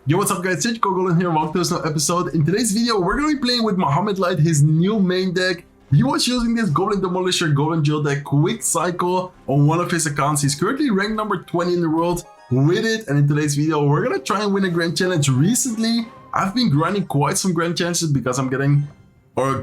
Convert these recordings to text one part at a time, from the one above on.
Yo, what's up guys, it's Goblin here, welcome to this new episode. In today's video, we're going to be playing with Mohamed Light, his new main deck. He was using this Goblin Demolisher, Goblin Drill deck, Quick Cycle on one of his accounts. He's currently ranked number 20 in the world with it. And in today's video, we're going to try and win a Grand Challenge. Recently, I've been grinding quite some Grand Challenges because I'm getting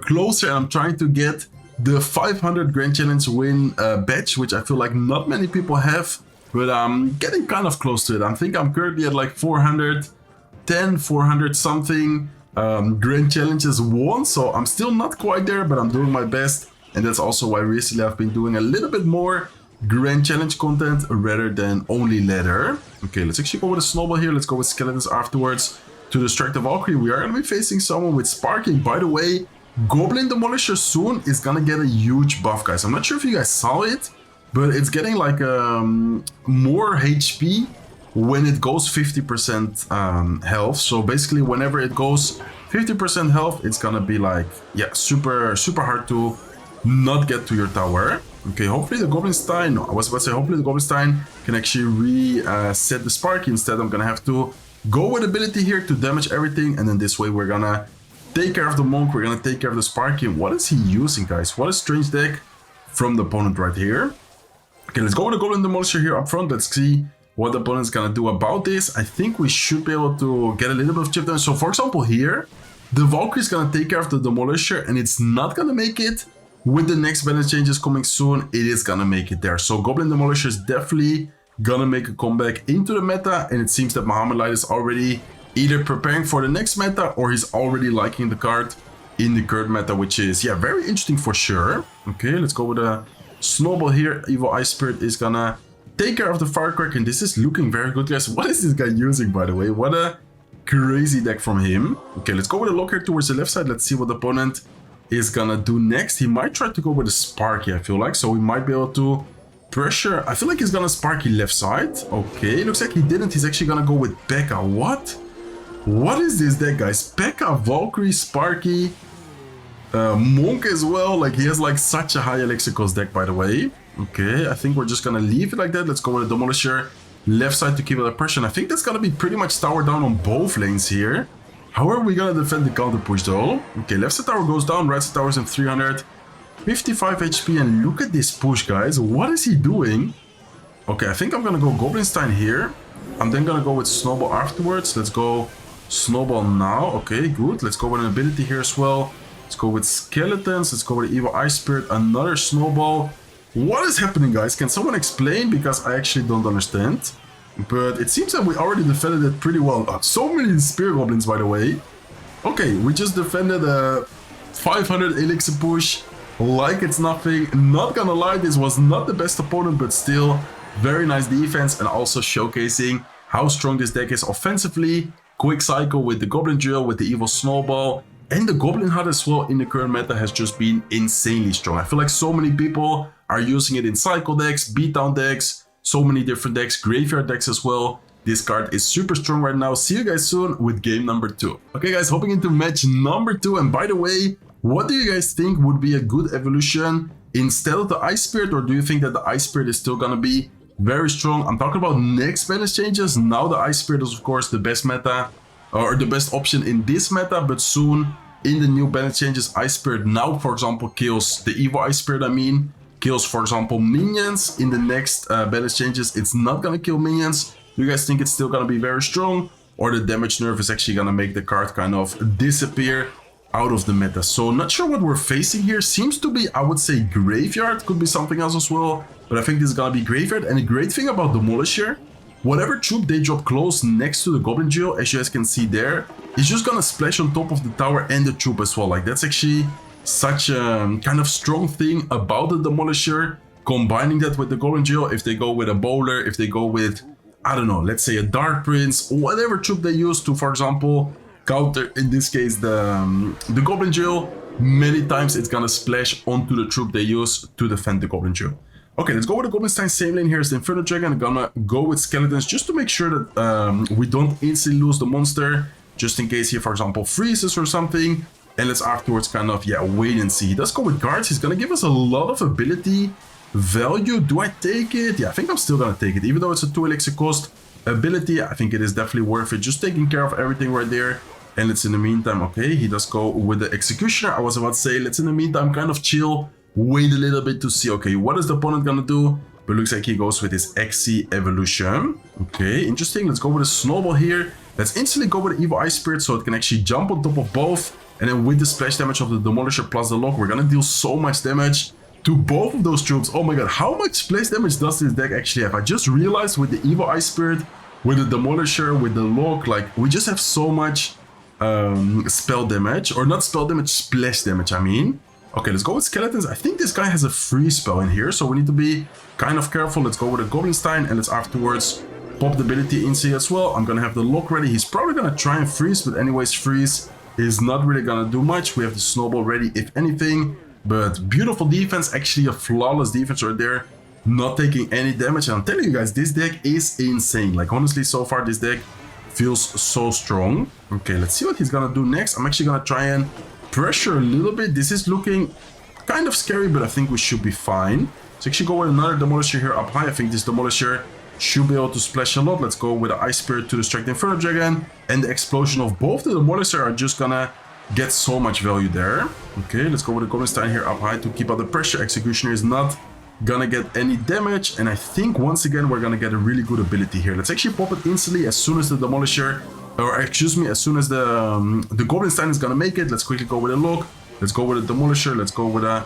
closer and I'm trying to get the 500 Grand Challenge win badge, which I feel like not many people have. But I'm getting kind of close to it. I think I'm currently at like 410, 400 something Grand Challenges won. So I'm still not quite there, but I'm doing my best. And that's also why recently I've been doing a little bit more Grand Challenge content rather than only ladder. Okay, let's actually go with a Snowball here. Let's go with Skeletons afterwards to distract the Valkyrie. We are going to be facing someone with Sparking. By the way, Goblin Demolisher soon is going to get a huge buff, guys. I'm not sure if you guys saw it, but it's getting like more HP when it goes 50% health. So basically, whenever it goes 50% health, it's gonna be like, yeah, super hard to not get to your tower. Okay, hopefully the Goblinstein, no, I was about to say, hopefully the Goblinstein can actually reset the Sparky. Instead, I'm gonna have to go with ability here to damage everything. And then this way, we're gonna take care of the Monk, we're gonna take care of the Sparky. What is he using, guys? What a strange deck from the opponent right here. Okay, let's go with the Goblin Demolisher here up front. Let's see what the opponent's gonna do about this. I think we should be able to get a little bit of chip damage. So for example here, the Valkyrie is gonna take care of the Demolisher and it's not gonna make it. With the next balance changes coming soon, it is gonna make it there. So Goblin Demolisher is definitely gonna make a comeback into the meta, and it seems that Mohamed Light is already either preparing for the next meta or he's already liking the card in the current meta, which is, yeah, very interesting for sure. Okay, let's go with a Snowball here. Evil Ice Spirit is gonna take care of the Firecracker, and this is looking very good, guys. What is this guy using, by the way? What a crazy deck from him. Okay, let's go with a lock here towards the left side. Let's see what the opponent is gonna do next. He might try to go with a Sparky, I feel like. So we might be able to pressure. I feel like he's gonna Sparky left side. Okay, looks like he didn't. He's actually gonna go with P.E.K.K.A. What? What is this deck, guys? P.E.K.K.A, Valkyrie, Sparky, Monk as well. Like, he has like such a high elixir cost deck, by the way. Okay, I think we're just gonna leave it like that. Let's go with a Demolisher left side to keep it a pressure. And I think that's gonna be pretty much tower down on both lanes here. How are we gonna defend the counter push though? Okay, left side tower goes down, right side tower is in 355 HP, and look at this push, guys. What is he doing? Okay, I think I'm gonna go Goblinstein here. I'm then gonna go with Snowball afterwards. Let's go Snowball now. Okay, good. Let's go with an ability here as well. Let's go with Skeletons. Let's go with Evil Ice Spirit. Another Snowball. What is happening, guys? Can someone explain? Because I actually don't understand. But it seems that we already defended it pretty well. So many Spear Goblins, by the way. Okay, we just defended a 500 Elixir push like it's nothing. Not gonna lie, this was not the best opponent, but still very nice defense, and also showcasing how strong this deck is offensively. Quick Cycle with the Goblin Drill, with the Evil Snowball, and the Goblin Hut as well in the current meta has just been insanely strong. I feel like so many people are using it in cycle decks, beatdown decks, so many different decks, graveyard decks as well. This card is super strong right now. See you guys soon with game number 2. Okay guys, hopping into match number 2. And by the way, what do you guys think would be a good evolution instead of the Ice Spirit? Or do you think that the Ice Spirit is still gonna be very strong? I'm talking about next balance changes. Now the Ice Spirit is of course the best meta, or the best option in this meta, but soon in the new balance changes, Ice Spirit now, for example, kills the Evil Ice Spirit, kills, for example, minions. In the next balance changes, it's not gonna kill minions. Do you guys think it's still gonna be very strong, or the damage nerf is actually gonna make the card kind of disappear out of the meta? So not sure what we're facing here. Seems to be, I would say, Graveyard. Could be something else as well, but I think this is gonna be Graveyard. And the great thing about Demolisher, whatever troop they drop close next to the Goblin Drill, as you guys can see there, is just gonna splash on top of the tower and the troop as well. Like, that's actually such a kind of strong thing about the Demolisher. Combining that with the Goblin Drill, if they go with a Bowler, if they go with, I don't know, let's say a Dark Prince, whatever troop they use to, for example, counter, in this case, the Goblin Drill, many times it's gonna splash onto the troop they use to defend the Goblin Drill. Okay, let's go with the Goblinstein. Same lane here is the Inferno Dragon. I'm gonna go with Skeletons just to make sure that we don't instantly lose the monster, just in case he, for example, freezes or something. And let's afterwards kind of, yeah, wait and see. He does go with guards. He's gonna give us a lot of ability value. Do I take it? Yeah, I think I'm still gonna take it, even though it's a 2 elixir cost. ability, I think it is definitely worth it. Just taking care of everything right there. And let's in the meantime, okay, he does go with the Executioner. I was about to say, let's in the meantime kind of chill, wait a little bit to see, okay, what is the opponent gonna do? But it looks like he goes with his XC evolution. Okay, interesting. Let's go with a Snowball here. Let's instantly go with the Evil Eye Spirit so it can actually jump on top of both. And then with the splash damage of the Demolisher plus the lock, we're gonna deal so much damage to both of those troops. Oh my god, how much splash damage does this deck actually have? I just realized with the Evil Eye Spirit, with the Demolisher, with the lock, like we just have so much spell damage, or not spell damage, splash damage, I mean. Okay, let's go with Skeletons. I think this guy has a free spell in here, so we need to be kind of careful. Let's go with a Goblin Stein, and let's afterwards pop the ability into as well. I'm gonna have the lock ready. He's probably gonna try and freeze, but anyways, freeze is not really gonna do much. We have the Snowball ready, if anything. But beautiful defense, actually a flawless defense right there. Not taking any damage, and I'm telling you guys, this deck is insane. Like, honestly, so far, this deck feels so strong. Okay, let's see what he's gonna do next. I'm actually gonna try and pressure a little bit. This is looking kind of scary, but I think we should be fine. So actually go with another Demolisher here up high. I think this Demolisher should be able to splash a lot. Let's go with the Ice Spirit to distract the Inferno Dragon, and the explosion of both the Demolisher are just gonna get so much value there. Okay, let's go with the Goblin Stein here up high to keep out the pressure. Executioner is not gonna get any damage, and I think once again we're gonna get a really good ability here. Let's actually pop it instantly as soon as the Demolisher, or excuse me, as soon as the Goblin Stein is gonna make it. Let's quickly go with a lock. Let's go with a Demolisher. Let's go with a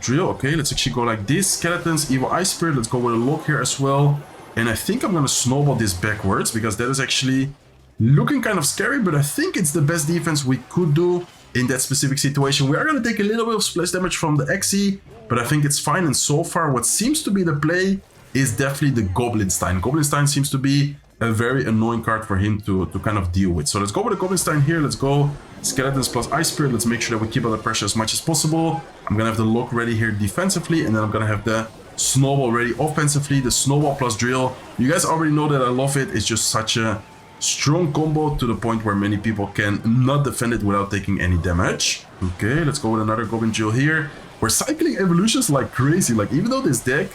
drill. Okay, let's actually go like this. Skeletons, Evil Eye Spirit. Let's go with a lock here as well. And I think I'm gonna snowball this backwards, because that is actually looking kind of scary, but I think it's the best defense we could do in that specific situation. We are gonna take a little bit of splash damage from the XE, but I think it's fine. And so far, what seems to be the play is definitely the Goblin Stein. Goblin Stein seems to be a very annoying card for him to kind of deal with. So let's go with the Goblin Stein here. Let's go Skeletons plus Ice Spirit. Let's make sure that we keep out the pressure as much as possible. I'm gonna have the lock ready here defensively, and then I'm gonna have the Snowball ready offensively. The Snowball plus Drill. You guys already know that I love it. It's just such a strong combo to the point where many people can not defend it without taking any damage. Okay, let's go with another Goblin Drill here. We're cycling evolutions like crazy. Like, even though this deck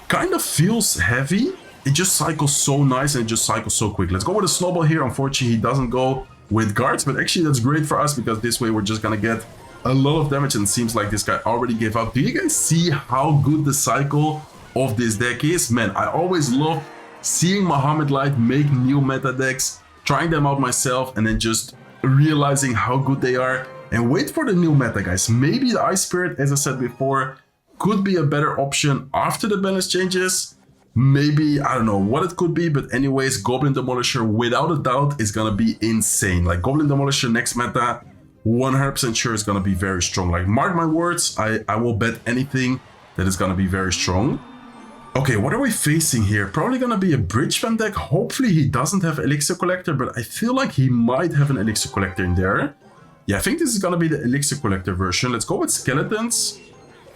kind of feels heavy, it just cycles so nice and it just cycles so quick. Let's go with a Snowball here. Unfortunately, he doesn't go with guards, but actually that's great for us, because this way we're just gonna get a lot of damage, and it seems like this guy already gave up. Do you guys see how good the cycle of this deck is? Man, I always love seeing Mohamed Light make new meta decks, trying them out myself, and then just realizing how good they are. And wait for the new meta, guys. Maybe the Ice Spirit, as I said before, could be a better option after the balance changes. Maybe, I don't know what it could be, but anyways, Goblin Demolisher, without a doubt, is gonna be insane. Like, Goblin Demolisher next meta, 100% sure is gonna be very strong. Like, mark my words, I will bet anything that is gonna be very strong. Okay, what are we facing here? Probably gonna be a Bridge Fan deck. Hopefully he doesn't have Elixir Collector, but I feel like he might have an Elixir Collector in there. Yeah, I think this is gonna be the Elixir Collector version. Let's go with Skeletons.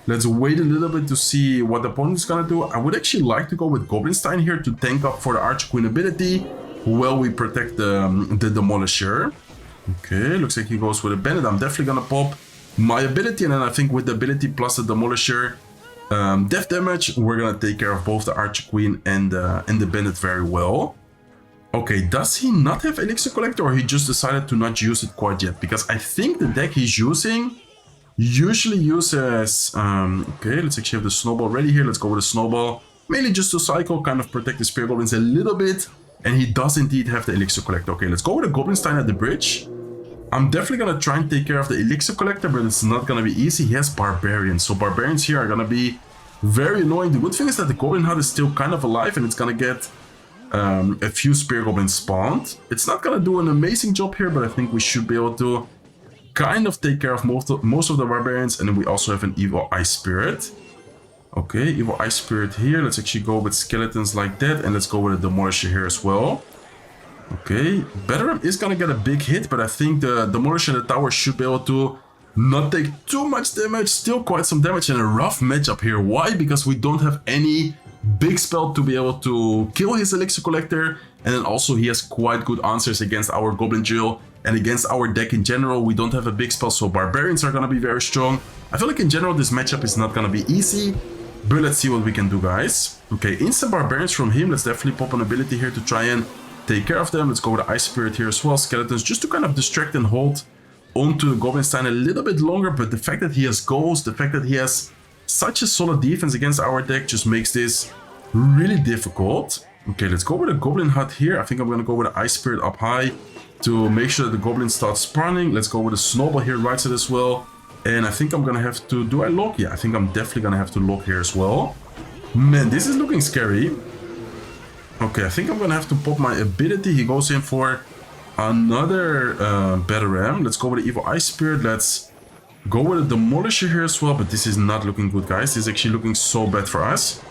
Let's wait a little bit to see what the opponent is gonna do. I would actually like to go with Goblin Stein here to tank up for the Archqueen ability while we protect the Demolisher. Okay, looks like he goes with a Bandit. I'm definitely gonna pop my ability, and then I think with the ability plus the Demolisher death damage, we're gonna take care of both the Archqueen and the Bandit very well. Okay, does he not have Elixir Collector, or he just decided to not use it quite yet? Because I think the deck he's using usually uses... okay, let's actually have the Snowball ready here. Let's go with a Snowball. Mainly just to cycle, kind of protect the Spear Goblins a little bit. And he does indeed have the Elixir Collector. Okay, let's go with a Goblin Stein at the bridge. I'm definitely gonna try and take care of the Elixir Collector, but it's not gonna be easy. He has Barbarians, so Barbarians here are gonna be very annoying. The good thing is that the Goblin Hut is still kind of alive, and it's gonna get a few Spear Goblins spawned. It's not gonna do an amazing job here, but I think we should be able to kind of take care of most of the Barbarians, and then we also have an Evil Eye Spirit. Okay, Evil Eye Spirit here. Let's actually go with Skeletons like that, and let's go with a Demolisher here as well. Okay, Veteran is gonna get a big hit, but I think the Demolisher and the Tower should be able to not take too much damage. Still quite some damage, and a rough matchup here. Why? Because we don't have any big spell to be able to kill his Elixir Collector, and then also he has quite good answers against our Goblin Drill and against our deck in general. We don't have a big spell, so Barbarians are gonna be very strong. I feel like in general this matchup is not gonna be easy, but let's see what we can do, guys. Okay, instant barbarians from him. Let's definitely pop an ability here to try and take care of them. Let's go with the Ice Spirit here as well. Skeletons, just to kind of distract and hold onto the Goblin Stein a little bit longer. But the fact that he has Ghost, the fact that he has such a solid defense against our deck just makes this really difficult. Okay, let's go with a Goblin Hut here. I think I'm going to go with the Ice Spirit up high to make sure that the Goblin starts spawning. Let's go with a Snowball here right side as well. And I think I'm going to have to... Do I lock? Yeah, I think I'm definitely going to have to lock here as well. Man, this is looking scary. Okay, I think I'm going to have to pop my ability. He goes in for another Batarang. Let's go with the Evil Ice Spirit. Let's go with the Demolisher here as well. But this is not looking good, guys. This is actually looking so bad for us.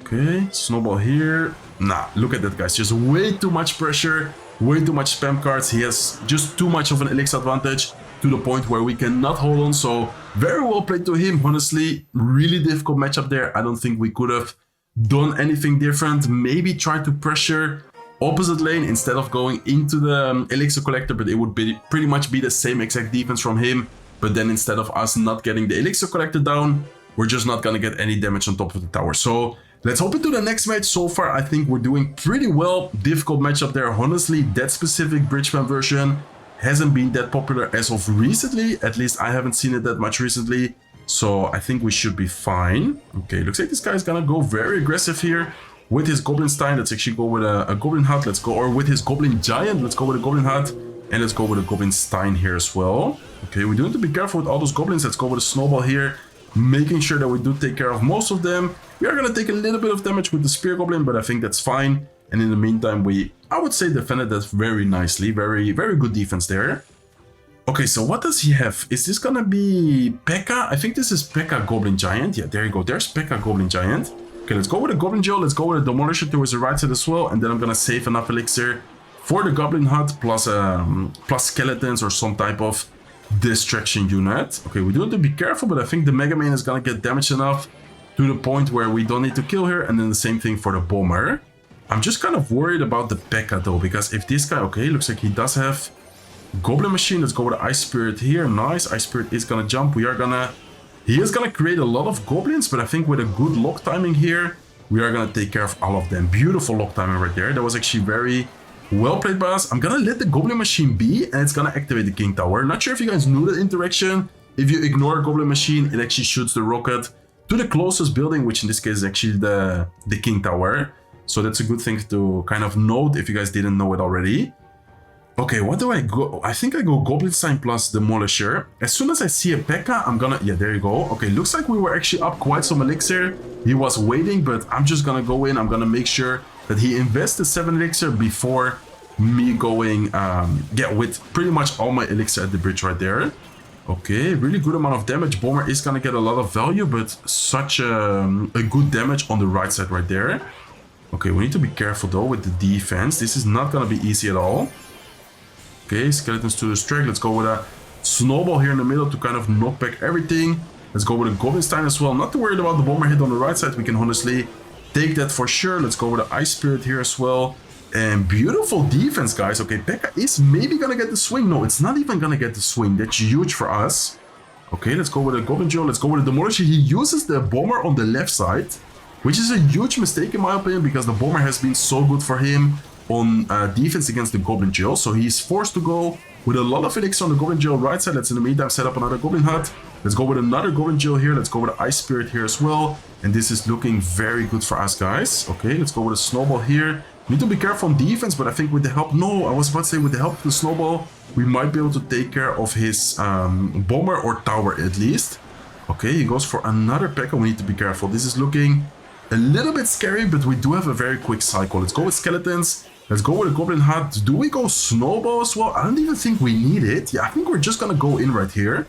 Okay, Snowball here. Nah, look at that, guys. Just way too much pressure. Way too much spam cards. He has just too much of an elixir advantage to the point where we cannot hold on. So very well played to him. Honestly, really difficult matchup there. I don't think we could have done anything different. Maybe try to pressure opposite lane instead of going into the elixir collector, but it would be pretty much be the same exact defense from him. But then instead of us not getting the elixir collector down, we're just not gonna get any damage on top of the tower. So let's hop into the next match. So far, I think we're doing pretty well. Difficult matchup there. Honestly, that specific bridge spam version hasn't been that popular as of recently. At least I haven't seen it that much recently. So I think we should be fine. Okay, looks like this guy's gonna go very aggressive here with his Goblin Stein. Let's actually go with a Goblin Hut. Let's go, or with his Goblin Giant. Let's go with a Goblin Hut. And let's go with a Goblin Stein here as well. Okay, we do need to be careful with all those goblins. Let's go with a Snowball here, making sure that we do take care of most of them. We are gonna take a little bit of damage with the Spear Goblin, but I think that's fine. And in the meantime, I would say, defended that very nicely. Very, very good defense there. Okay, so what does he have? Is this gonna be P.E.K.K.A? I think this is P.E.K.K.A Goblin Giant. Yeah, there you go. There's P.E.K.K.A Goblin Giant. Okay, let's go with a Goblin Joe. Let's go with a Demolisher towards the right side as well. And then I'm gonna save enough elixir for the Goblin Hut plus skeletons or some type of distraction unit. Okay, we do have to be careful, but I think the Mega Man is gonna get damaged enough to the point where we don't need to kill her. And then the same thing for the Bomber. I'm just kind of worried about the P.E.K.K.A though, because if this guy, okay, looks like he does have Goblin Machine. Let's go with the Ice Spirit here. Nice, Ice Spirit is gonna jump. He is gonna create a lot of goblins, but I think with a good lock timing here, we are gonna take care of all of them. Beautiful lock timing right there. That was actually very well played by us. I'm gonna let the Goblin Machine be, and it's gonna activate the King Tower. Not sure if you guys knew that interaction. If you ignore Goblin Machine, it actually shoots the rocket to the closest building, which in this case is actually the King Tower. So that's a good thing to kind of note if you guys didn't know it already. Okay, what do I go? I think I go Goblin Sign plus Demolisher. As soon as I see a P.E.K.K.A, I'm gonna... Yeah, there you go. Okay, looks like we were actually up quite some elixir. He was waiting, but I'm just gonna go in. I'm gonna make sure that he invests the 7 elixir before me going... with pretty much all my elixir at the bridge right there. Okay, really good amount of damage. Bomber is gonna get a lot of value, but such a good damage on the right side right there. Okay, we need to be careful though with the defense. This is not gonna be easy at all. Okay, skeletons to distract. Let's go with a Snowball here in the middle to kind of knock back everything. Let's go with a Goblin Stein as well. Not too worried about the Bomber hit on the right side. We can honestly take that for sure. Let's go with the Ice Spirit here as well. And beautiful defense, guys. Okay, P.E.K.K.A is maybe gonna get the swing. No, it's not even gonna get the swing. That's huge for us. Okay, let's go with a Goblin Joe. Let's go with a Demolisher. He uses the Bomber on the left side, which is a huge mistake in my opinion, because the Bomber has been so good for him on defense against the Goblin Jail. So he's forced to go with a lot of elixir on the Goblin Jail right side. Let's in the meantime set up another Goblin Hut. Let's go with another Goblin Jail here. Let's go with the Ice Spirit here as well. And this is looking very good for us, guys. Okay, let's go with a Snowball here. Need to be careful on defense, but I think with the help... No, I was about to say with the help of the Snowball, we might be able to take care of his Bomber or Tower at least. Okay, he goes for another P.E.K.K.A. We need to be careful. This is looking a little bit scary, but we do have a very quick cycle. Let's go with Skeletons. Let's go with a Goblin Hut. Do we go Snowball as well? I don't even think we need it. Yeah, I think we're just gonna go in right here.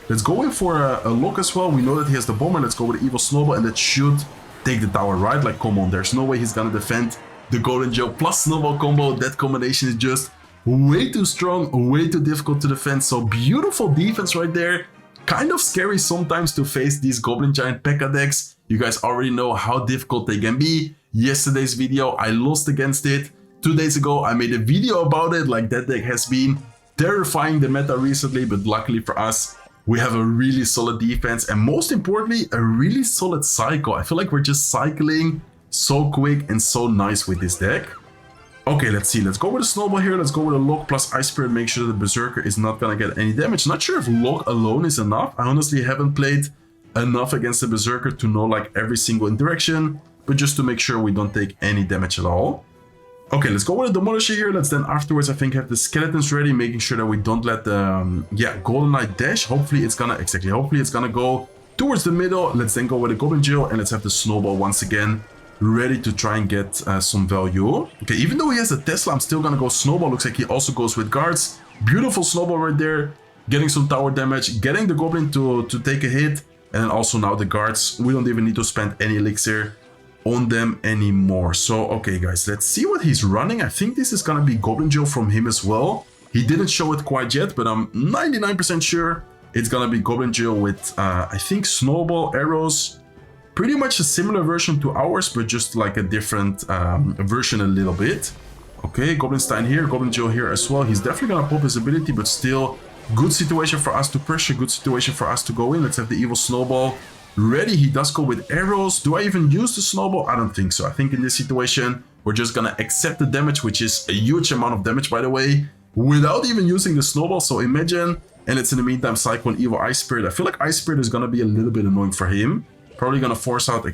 Let's go in for a lock as well. We know that he has the Bomber. Let's go with the Evil Snowball, and that should take the tower, right? Like, come on, there's no way he's gonna defend the Golden Joe plus Snowball combo. That combination is just way too strong, way too difficult to defend. So beautiful defense right there. Kind of scary sometimes to face these Goblin Giant P.E.K.K.A decks. You guys already know how difficult they can be. Yesterday's video, I lost against it. 2 days ago, I made a video about it. Like, that deck has been terrifying the meta recently, but luckily for us, we have a really solid defense and most importantly, a really solid cycle. I feel like we're just cycling so quick and so nice with this deck. Okay, let's see. Let's go with a Snowball here. Let's go with a Lock plus Ice Spirit. Make sure that the Berserker is not going to get any damage. Not sure if Lock alone is enough. I honestly haven't played enough against the Berserker to know like every single interaction, but just to make sure we don't take any damage at all. Okay, let's go with a Demolisher here. Let's then afterwards, I think, have the Skeletons ready, making sure that we don't let the, Golden Knight dash. Hopefully it's gonna go towards the middle. Let's then go with a Goblin Jill, and let's have the Snowball once again ready to try and get some value. Okay, even though he has a Tesla, I'm still gonna go Snowball. Looks like he also goes with guards. Beautiful Snowball right there, getting some tower damage, getting the Goblin to take a hit, and then also now the guards. We don't even need to spend any elixir on them anymore. So, okay, guys, let's see what he's running. I think this is gonna be Goblin Jill from him as well. He didn't show it quite yet, but I'm 99% sure it's gonna be Goblin Jill with, I think, Snowball, arrows. Pretty much a similar version to ours, but just like a different version a little bit. Okay, Goblin Stein here, Goblin Jill here as well. He's definitely gonna pop his ability, but still good situation for us to pressure, good situation for us to go in. Let's have the Evil Snowball ready. He does go with arrows. Do I even use the Snowball? I don't think so. I think in this situation, we're just gonna accept the damage, which is a huge amount of damage, by the way, without even using the Snowball. So imagine, and it's in the meantime Cyclone, Evil Ice Spirit. I feel like Ice Spirit is gonna be a little bit annoying for him. Probably gonna force out,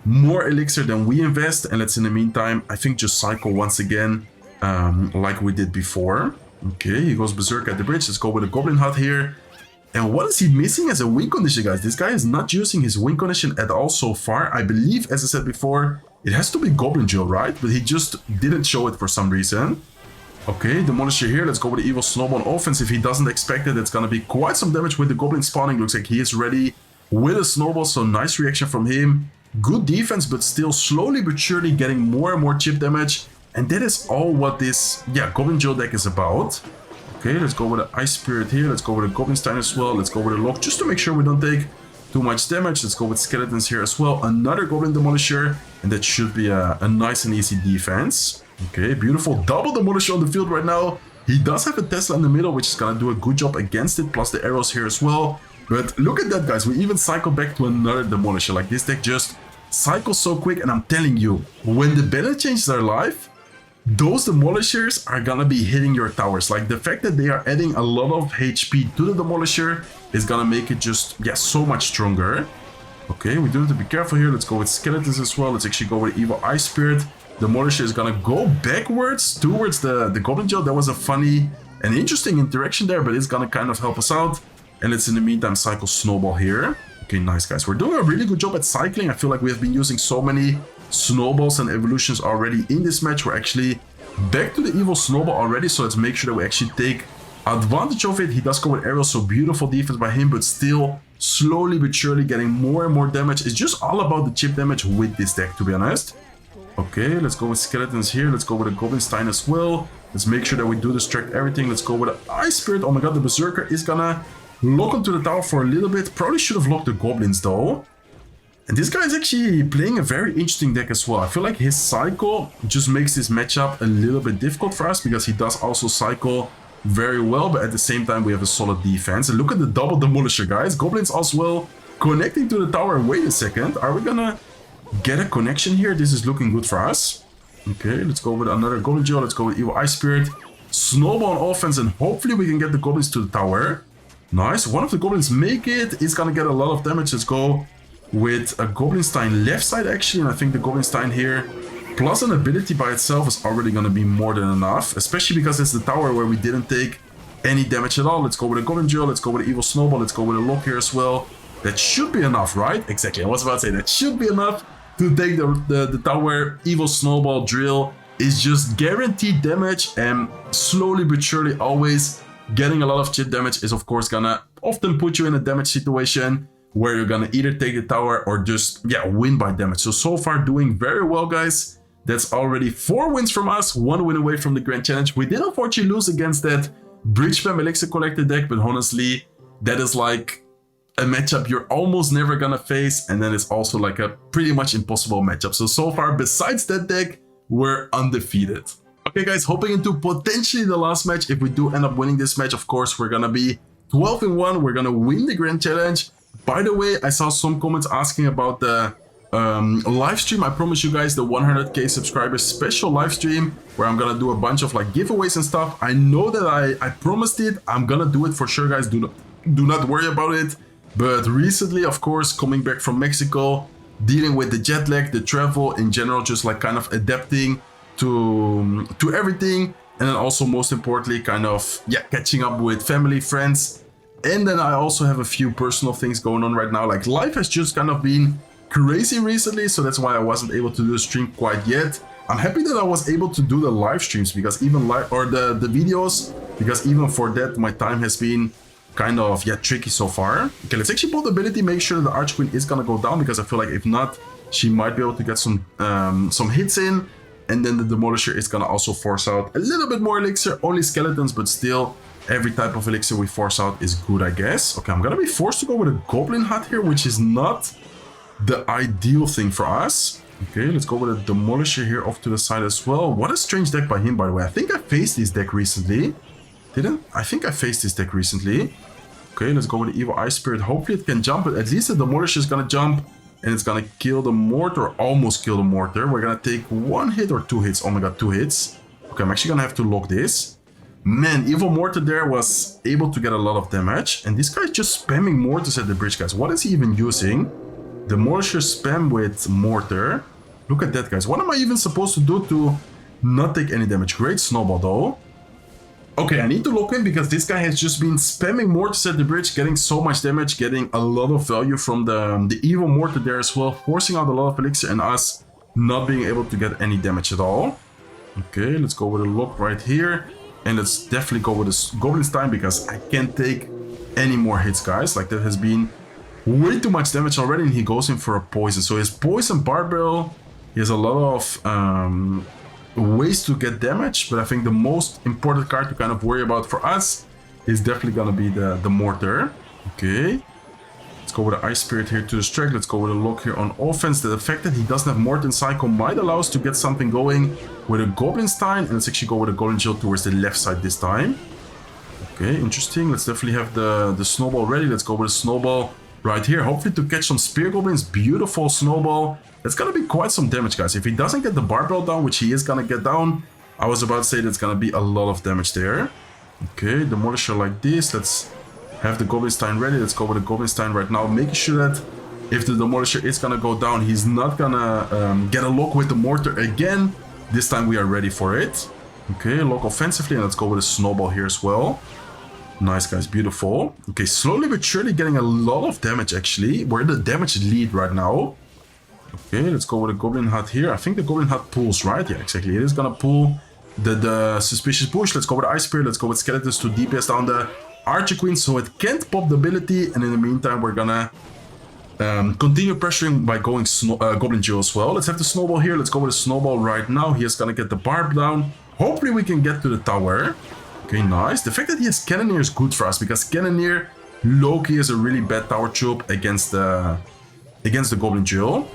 more elixir than we invest. And let's in the meantime, I think, just cycle once again, like we did before. Okay, he goes Berserk at the bridge. Let's go with a Goblin Hut here. And what is he missing as a win condition, guys? This guy is not using his win condition at all so far. I believe, as I said before, it has to be Goblin Jill, right? But he just didn't show it for some reason. Okay, Demolisher here. Let's go with the Evil Snowball on offense. If he doesn't expect it, it's gonna be quite some damage with the Goblin spawning. Looks like he is ready with a Snowball, so nice reaction from him. Good defense, but still slowly but surely getting more and more chip damage. And that is all what this, Goblin Jill deck is about. Okay, let's go with an Ice Spirit here. Let's go with a Goblin Stein as well. Let's go with a Lock, just to make sure we don't take too much damage. Let's go with Skeletons here as well. Another Goblin Demolisher, and that should be a nice and easy defense. Okay, beautiful. Double Demolisher on the field right now. He does have a Tesla in the middle, which is gonna do a good job against it, plus the arrows here as well. But look at that, guys. We even cycle back to another Demolisher. Like, this deck just cycles so quick. And I'm telling you, when the balance changes are live, those Demolishers are gonna be hitting your towers. Like, the fact that they are adding a lot of HP to the Demolisher is gonna make it just, so much stronger. Okay, we do have to be careful here. Let's go with Skeletons as well. Let's actually go with Evil Ice Spirit. Demolisher is gonna go backwards towards the Goblin Jill. That was a funny and interesting interaction there, but it's gonna kind of help us out. And let's in the meantime cycle Snowball here. Okay, nice, guys. We're doing a really good job at cycling. I feel like we have been using so many Snowballs and evolutions already in this match. We're actually back to the Evil Snowball already, so let's make sure that we actually take advantage of it. He does go with arrows, so beautiful defense by him, but still slowly but surely getting more and more damage. It's just all about the chip damage with this deck, to be honest. Okay, let's go with Skeletons here. Let's go with a Goblin Stein as well. Let's make sure that we do distract everything. Let's go with an Ice Spirit. Oh my god, the Berserker is gonna lock onto the tower for a little bit. Probably should have locked the Goblins though. And this guy is actually playing a very interesting deck as well. I feel like his cycle just makes this matchup a little bit difficult for us, because he does also cycle very well, but at the same time we have a solid defense. And look at the double Demolisher, guys. Goblins as well connecting to the tower. Wait a second, are we gonna get a connection here? This is looking good for us. Okay, let's go with another Goblin Jill. Let's go with Evil Ice Spirit. Snowball on offense, and hopefully we can get the Goblins to the tower. Nice, one of the Goblins make it. It's gonna get a lot of damage. Let's go with a Goblin Stein left side actually, and I think the Goblin Stein here plus an ability by itself is already gonna be more than enough, especially because it's the tower where we didn't take any damage at all. Let's go with a Goblin Jill. Let's go with an Evil Snowball. Let's go with a Lock here as well. That should be enough, right? Exactly, I was about to say that should be enough to take the tower. Evil Snowball drill is just guaranteed damage, and slowly but surely always getting a lot of chip damage is of course gonna often put you in a damage situation where you're gonna either take the tower or just win by damage. So far doing very well, guys. That's already 4 wins from us, 1 win away from the Grand Challenge. We did unfortunately lose against that Bridge Spam Elixir Collector deck, but honestly that is like a matchup you're almost never gonna face, and then it's also like a pretty much impossible matchup. So far, besides that deck, we're undefeated. Okay guys, hoping into potentially the last match. If we do end up winning this match, of course we're gonna be 12-1. We're gonna win the Grand Challenge. By the way, I saw some comments asking about the live stream. I promise you guys the 100k subscribers special live stream where I'm gonna do a bunch of like giveaways and stuff. I know that I promised it. I'm gonna do it for sure, guys. Do not worry about it. But recently, of course, coming back from Mexico, dealing with the jet lag, the travel in general, just like kind of adapting to everything, and then also most importantly, kind of catching up with family, friends. And then I also have a few personal things going on right now. Like life has just kind of been crazy recently, so that's why I wasn't able to do a stream quite yet. I'm happy that I was able to do the live streams because even the videos, because even for that my time has been kind of tricky so far. Okay, let's actually pull the ability, make sure that the Archqueen is gonna go down, because I feel like if not, she might be able to get some hits in, and then the Demolisher is gonna also force out a little bit more elixir, only skeletons, but still every type of elixir we force out is good, I guess. Okay, I'm gonna be forced to go with a Goblin Hut here, which is not the ideal thing for us. Okay, let's go with a Demolisher here off to the side as well. What a strange deck by him, by the way. I think I faced this deck recently. I think I faced this deck recently. Okay, let's go with the Evil Eye Spirit. Hopefully it can jump, but at least the Demolisher is gonna jump and it's gonna kill the Mortar, almost kill the Mortar. We're gonna take 1 hit or 2 hits. Oh my god, 2 hits. Okay, I'm actually gonna have to lock this. Man, Evil Mortar there was able to get a lot of damage, and this guy's just spamming Mortars at the bridge, guys. What is he even using? Demolisher spam with Mortar. Look at that, guys. What am I even supposed to do to not take any damage? Great Snowball, though. Okay, I need to lock in because this guy has just been spamming Mortars at the bridge, getting so much damage, getting a lot of value from the Evil Mortar there as well, forcing out a lot of elixir and us not being able to get any damage at all. Okay, let's go with a lock right here. And let's definitely go with this Goblin's Time because I can't take any more hits, guys. Like, that has been way too much damage already, and he goes in for a poison. So his poison barbell, he has a lot of ways to get damage, but I think the most important card to kind of worry about for us is definitely gonna be the Mortar. Okay, let's go with the Ice Spirit here to distract. Let's go with a lock here on offense. The fact that he doesn't have Mortar and Psycho might allow us to get something going with a Goblin Stein, and let's actually go with a Golden Shield towards the left side this time. Okay, interesting. Let's definitely have the Snowball ready. Let's go with a Snowball right here, hopefully to catch some Spear Goblins. Beautiful Snowball. That's gonna be quite some damage, guys. If he doesn't get the Barbell down, which he is gonna get down, I was about to say that's gonna be a lot of damage there. Okay, the Demolisher like this. Let's have the Goblin Stein ready. Let's go with the Goblin Stein right now, making sure that if the Demolisher is gonna go down, he's not gonna get a lock with the Mortar again. This time we are ready for it. Okay, lock offensively, and let's go with a Snowball here as well. Nice, guys, beautiful. Okay, slowly but surely getting a lot of damage, actually. We're the damage lead right now. Okay, let's go with a Goblin Hut here. I think the Goblin Hut pulls, right? Yeah, exactly. It is gonna pull the Suspicious Push. Let's go with Ice Spirit. Let's go with Skeletons to DPS down the Archqueen so it can't pop the ability. And in the meantime, we're gonna continue pressuring by going Goblin Jewel as well. Let's have the Snowball here. Let's go with a Snowball right now. He is gonna get the Barb down. Hopefully we can get to the tower. Okay, nice. The fact that he has Cannoneer is good for us because Cannoneer low-key is a really bad tower troop against the Goblin Jewel.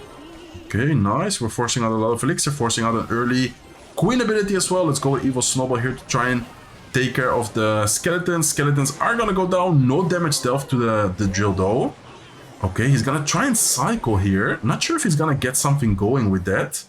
Okay, nice. We're forcing out a lot of elixir, forcing out an early Queen ability as well. Let's go with Evil Snowball here to try and take care of the Skeletons. Skeletons are gonna go down. No damage dealt to the drill though. Okay, he's gonna try and cycle here. Not sure if he's gonna get something going with that.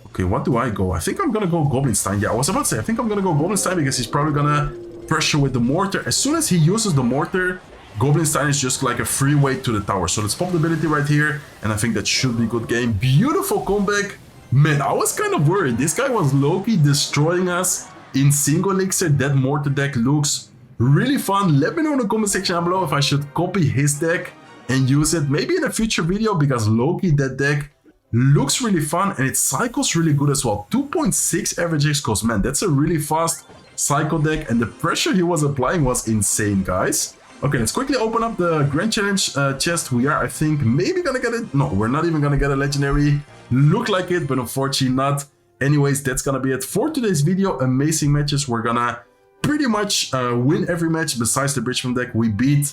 Okay, what do I go? I think I'm gonna go Goblin Stein. Yeah, I was about to say, I think I'm gonna go Goblin Stein because he's probably gonna pressure with the Mortar. As soon as he uses the Mortar, Goblin Stein is just like a free way to the tower. So let's pop the ability right here, and I think that should be a good game. Beautiful comeback. Man, I was kind of worried. This guy was low-key destroying us in single elixir. That Mortar deck looks really fun. Let me know in the comment section down below if I should copy his deck and use it maybe in a future video, because low-key that deck looks really fun and it cycles really good as well. 2.6 average X cost, man, that's a really fast cycle deck, and the pressure he was applying was insane, guys. Okay, let's quickly open up the Grand Challenge chest. We are, I think, maybe gonna get it. No, we're not even gonna get a legendary. Look like it, but unfortunately not. Anyways, that's gonna be it for today's video. Amazing matches. We're gonna pretty much win every match besides the Bridgeman deck. We beat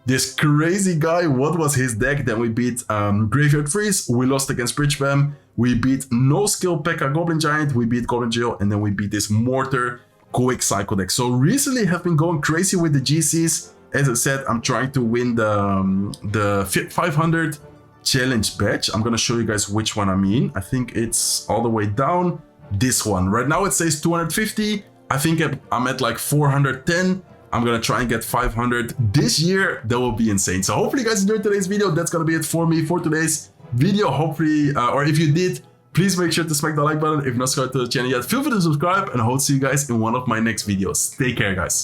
this crazy guy. What was his deck? Then we beat Graveyard Freeze. We lost against Bridgebam. We beat No Skill P.E.K.K.A Goblin Giant. We beat Goblin Jail. And then we beat this Mortar Quick Cycle deck. So recently have been going crazy with the GCs. As I said, I'm trying to win the 500 challenge badge. I'm gonna show you guys which one I mean. I think it's all the way down. This one. Right now it says 250. I think I'm at like 410. I'm gonna try and get 500 this year. That will be insane. So hopefully you guys enjoyed today's video. That's gonna be it for me for today's video. Hopefully, or if you did, please make sure to smack the like button. If not subscribed to the channel yet, feel free to subscribe, and I hope to see you guys in one of my next videos. Take care, guys.